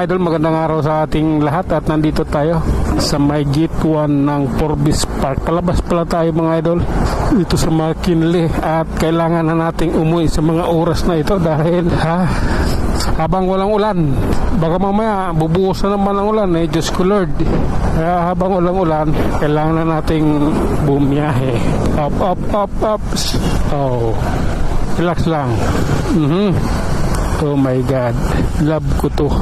mga idol, magandang araw sa ating lahat at nandito tayo sa may gate 1 ng Forbes Park. Palabas pala tayo mga idol dito sa McKinley at kailangan na nating umuwi sa mga oras na ito dahil habang walang ulan, baka mamaya bubuhos na naman ang ulan Diyos ko Lord. Kaya habang walang ulan, kailangan na nating bumiyahe. Up. Oh, relax lang. Oh my God, love ko to.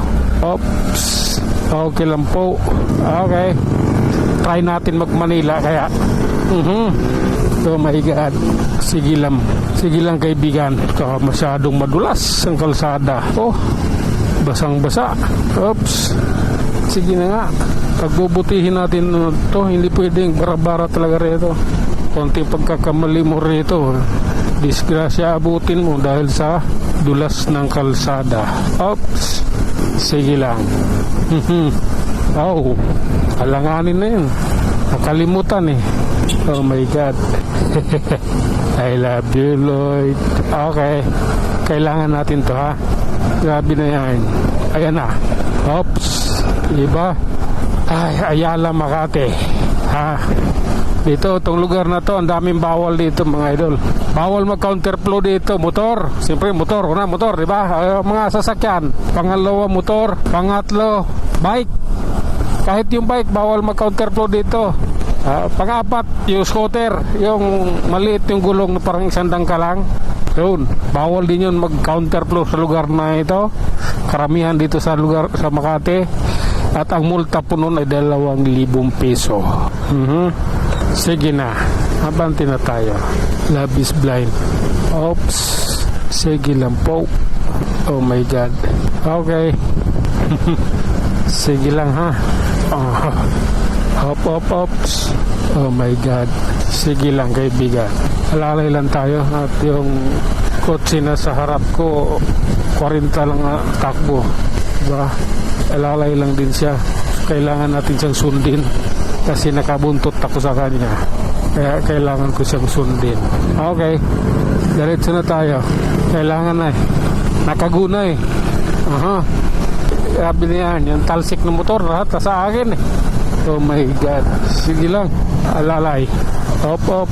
Oops, okay lang po. Okay, try natin mag Manila kaya. Oh my God, sige lang kaibigan. Saka masyadong madulas ang kalsada. Oh, basang basa. Oops, sige na nga, pagbubutihin natin to. Hindi pwedeng bara-bara talaga rito. Konting pagkakamali mo rito, disgrasya abutin mo dahil sa dulas ng kalsada. Oops, sige lang. Oh, alanganin na yun, nakalimutan Oh my God. I love you Lord. Okay, kailangan natin to ha. Grabe na yan. Ayan na. Oops, diba? Ay, Ayala, Makati ha. Dito, itong lugar na to, ang daming bawal dito mga idol. Bawal mag-counterflow dito, motor. Siyempre, motor, di ba? Mga sasakyan. Pangalawa, motor. Pangatlo, bike. Kahit yung bike, bawal mag-counterflow dito. Pang-apat, yung scooter. Yung maliit yung gulong na parang isang dangka lang. Yun, bawal din yun mag-counterflow sa lugar na ito. Karamihan dito sa lugar, sa Makati. At ang multa po nun ay 2,000 piso. Sige na, abante na tayo. Love is blind. Oops, sige lang po. Oh my God. Okay. Sige lang ha. Ops. Oh my God. Sige lang kaibigan. Alalay lang tayo at yung kotse na sa harap ko 40 lang takbo. Diba? Alalay lang din siya. Kailangan natin siyang sundin kasi nakabuntot ako sa kanya, kaya kailangan ko siyang sundin. Okay, diretso na tayo. Kailangan na nakaguna Grabe na yan, yung talsik ng motor lahat sa akin Oh my God, sige lang, alalay. Op.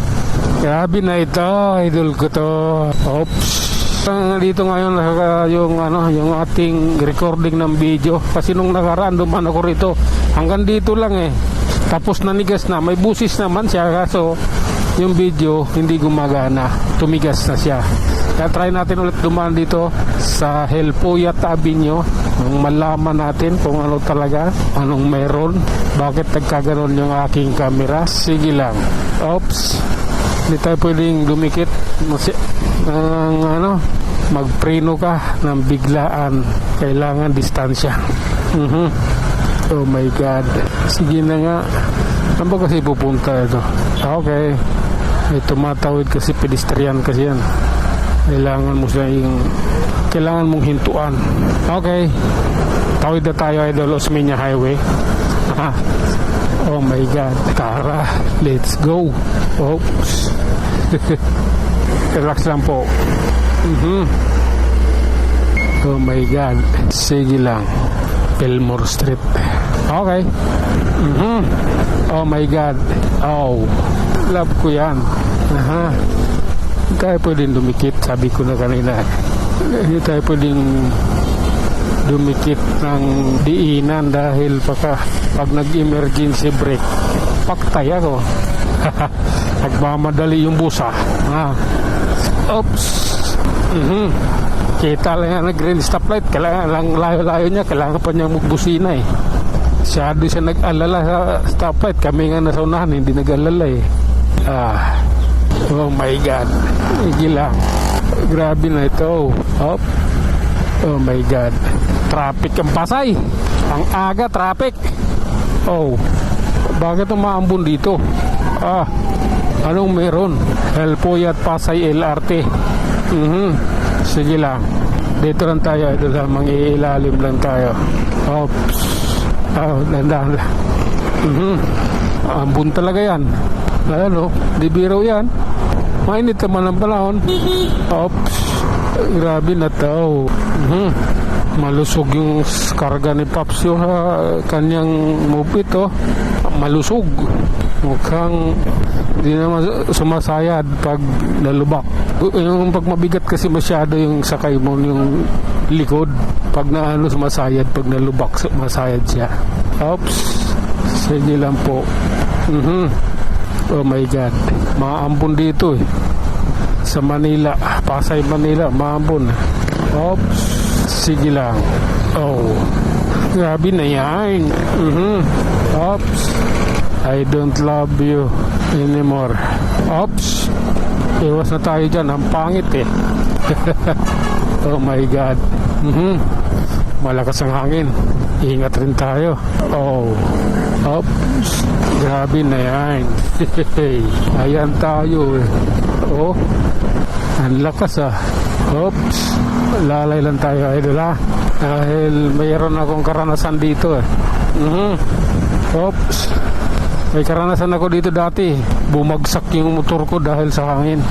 Grabe na ito, idol ko to. Oops. Dito ngayon yung ating recording ng video kasi nung nakaraan dumaan ako rito hanggang dito lang tapos nanigas na, may busis naman siya kaso yung video hindi gumagana, tumigas na siya. Kaya try natin ulit dumaan dito sa Helpuyat Avenue nung malaman natin kung ano talaga, anong meron, bakit nagkaganon yung aking camera. Sige lang. Oops, hindi tayo pwedeng dumikit magpreno ka ng biglaan, kailangan distansya. Oh my God, sige na nga. Saan ba kasi pupunta ito? Okay, may tumatawid kasi pedestrian kasi yan. Kailangan mong hintuan. Okay, tawid na tayo idol, Osmeña Highway. Oh my God, tara, let's go. Oops. Relax lang po. Oh my God, sige lang. Fillmore Street. Okay. Oh my God. Oh, love ko yan. Hindi tayo pwedeng dumikit. Sabi ko na kanina, hindi tayo pwedeng dumikit ng diinan dahil pag nag-emergency brake, paktay ako. Nagmamadali yung busa. Oops. Kita lang yan, nag-green stoplight, kailangan lang layo-layo niya, kailangan pa niyang magbusina Masyado siya nag-alala sa stoplight, kami nga nasa unahan, hindi nag-alala Oh my God, gila, grabe na ito. Oh my God, traffic ang Pasay, ang aga traffic. Oh, bakit umaambon dito? Anong meron? Helpuyat Pasay LRT. Sige lang, dito lang tayo, ito lang, mangiilalim lang tayo. Oops. Dandan lang. Ambon talaga yan. Di biro yan. Mainit naman ang panahon. Oops. Grabe na to. Malusog yung karga ni Pops yung kanyang move ito. Malusog. Mukhang hindi naman sumasayad pag nalubak. Yung pag mabigat kasi masyado yung sakay mo yung likod. Pag naano sumasayad, pag nalubak sumasayad siya. Oops. Sige lang po. Oh my God. Maambon dito eh. Sa Manila. Pasay, Manila. Maambon. Oops. Sige lang. Oh. Grabe na yan. Oops. I don't love you anymore. Oops. Iwas na tayo dyan. Ang pangit eh. Oh my God. Malakas ang hangin. Ingat rin tayo. Oh. Oops. Grabe na yan. Ayan tayo eh. Oh. Ang lakas ah. Oops. Lalay lang tayo idol ha. Dahil mayroon akong karanasan dito eh. Oops. May karanasan ako dito dati. Bumagsak yung motor ko dahil sa hangin.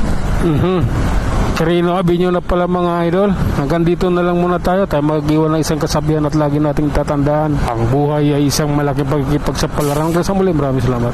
Carino Abinyo na pala mga idol. Hanggang dito na lang muna tayo. Tayo mag-iwan ng isang kasabihan at lagi nating tatandaan. Ang buhay ay isang malaking pagkikipagsapalaran. Hanggang sa muli. Maraming salamat.